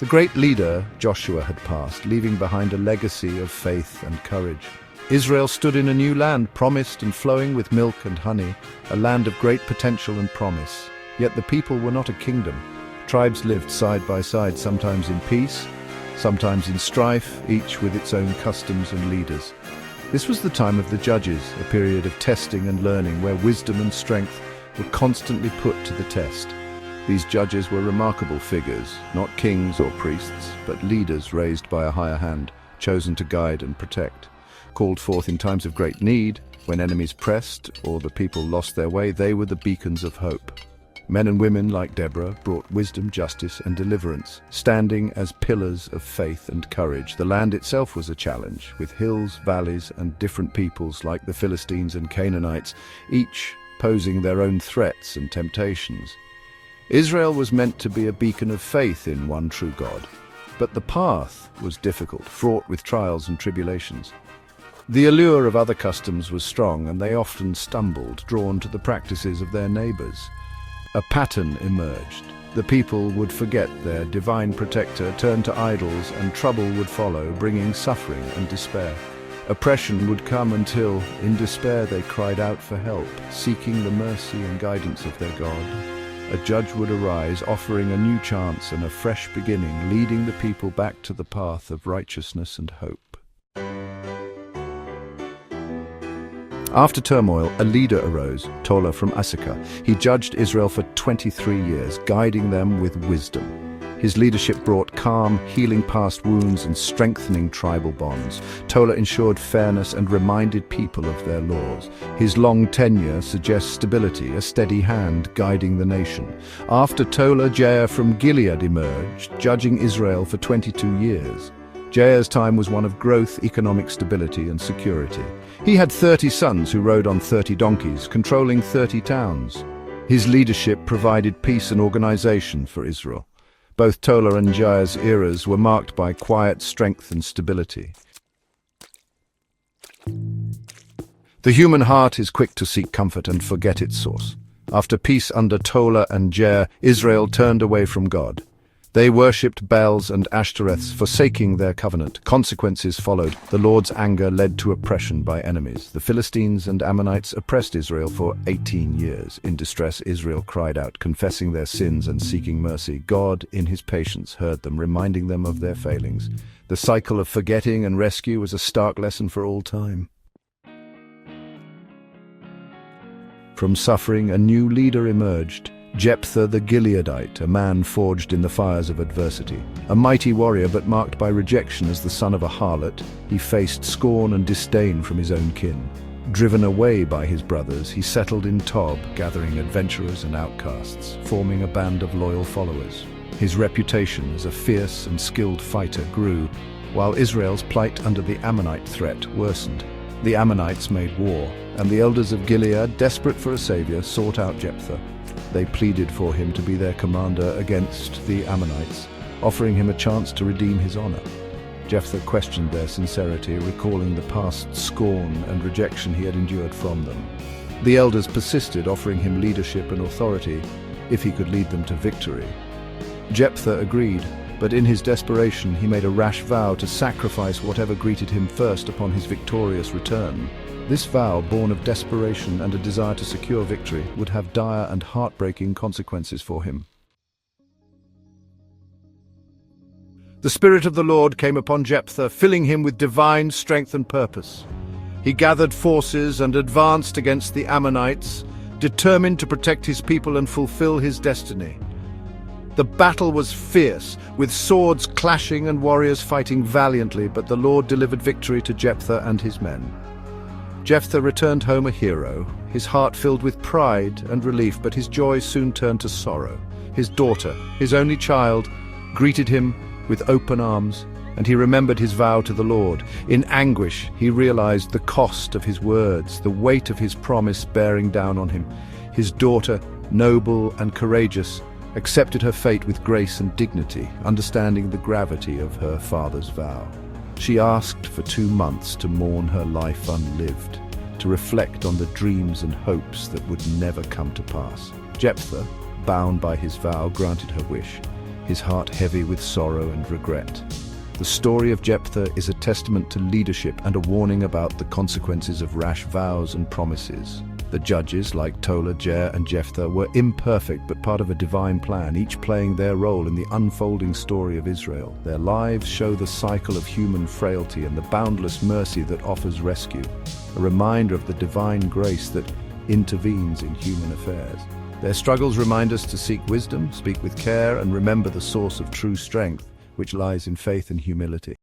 The great leader, Joshua, had passed, leaving behind a legacy of faith and courage. Israel stood in a new land, promised and flowing with milk and honey, a land of great potential and promise. Yet the people were not a kingdom. Tribes lived side by side, sometimes in peace, sometimes in strife, each with its own customs and leaders. This was the time of the judges, a period of testing and learning where wisdom and strength were constantly put to the test. These judges were remarkable figures, not kings or priests, but leaders raised by a higher hand, chosen to guide and protect. Called forth in times of great need, when enemies pressed or the people lost their way, they were the beacons of hope. Men and women like Deborah brought wisdom, justice, and deliverance, standing as pillars of faith and courage. The land itself was a challenge, with hills, valleys, and different peoples like the Philistines and Canaanites, each posing their own threats and temptations. Israel was meant to be a beacon of faith in one true God, but the path was difficult, fraught with trials and tribulations. The allure of other customs was strong, and they often stumbled, drawn to the practices of their neighbors. A pattern emerged. The people would forget their divine protector, turn to idols, and trouble would follow, bringing suffering and despair. Oppression would come until, in despair, they cried out for help, seeking the mercy and guidance of their God. A judge would arise, offering a new chance and a fresh beginning, leading the people back to the path of righteousness and hope. After turmoil, a leader arose, Tola from Issachar. He judged Israel for 23 years, guiding them with wisdom. His leadership brought calm, healing past wounds and strengthening tribal bonds. Tola ensured fairness and reminded people of their laws. His long tenure suggests stability, a steady hand guiding the nation. After Tola, Jair from Gilead emerged, judging Israel for 22 years. Jair's time was one of growth, economic stability, and security. He had 30 sons who rode on 30 donkeys, controlling 30 towns. His leadership provided peace and organization for Israel. Both Tola and Jair's eras were marked by quiet strength and stability. The human heart is quick to seek comfort and forget its source. After peace under Tola and Jair, Israel turned away from God. They worshipped Baals and Ashtoreths, forsaking their covenant. Consequences followed. The Lord's anger led to oppression by enemies. The Philistines and Ammonites oppressed Israel for 18 years. In distress, Israel cried out, confessing their sins and seeking mercy. God, in his patience, heard them, reminding them of their failings. The cycle of forgetting and rescue was a stark lesson for all time. From suffering, a new leader emerged. Jephthah the Gileadite, a man forged in the fires of adversity. A mighty warrior but marked by rejection as the son of a harlot, he faced scorn and disdain from his own kin. Driven away by his brothers, he settled in Tob, gathering adventurers and outcasts, forming a band of loyal followers. His reputation as a fierce and skilled fighter grew, while Israel's plight under the Ammonite threat worsened. The Ammonites made war, and the elders of Gilead, desperate for a savior, sought out Jephthah. They pleaded for him to be their commander against the Ammonites, offering him a chance to redeem his honor. Jephthah questioned their sincerity, recalling the past scorn and rejection he had endured from them. The elders persisted, offering him leadership and authority if he could lead them to victory. Jephthah agreed, but in his desperation he made a rash vow to sacrifice whatever greeted him first upon his victorious return. This vow, born of desperation and a desire to secure victory, would have dire and heartbreaking consequences for him. The Spirit of the Lord came upon Jephthah, filling him with divine strength and purpose. He gathered forces and advanced against the Ammonites, determined to protect his people and fulfill his destiny. The battle was fierce, with swords clashing and warriors fighting valiantly, but the Lord delivered victory to Jephthah and his men. Jephthah returned home a hero, his heart filled with pride and relief, but his joy soon turned to sorrow. His daughter, his only child, greeted him with open arms, and he remembered his vow to the Lord. In anguish, he realized the cost of his words, the weight of his promise bearing down on him. His daughter, noble and courageous, accepted her fate with grace and dignity, understanding the gravity of her father's vow. She asked for 2 months to mourn her life unlived, to reflect on the dreams and hopes that would never come to pass. Jephthah, bound by his vow, granted her wish. his heart heavy with sorrow and regret. The story of Jephthah is a testament to leadership and a warning about the consequences of rash vows and promises. The judges, like Tola, Jair, and Jephthah, were imperfect but part of a divine plan, each playing their role in the unfolding story of Israel. Their lives show the cycle of human frailty and the boundless mercy that offers rescue, a reminder of the divine grace that intervenes in human affairs. Their struggles remind us to seek wisdom, speak with care, and remember the source of true strength, which lies in faith and humility.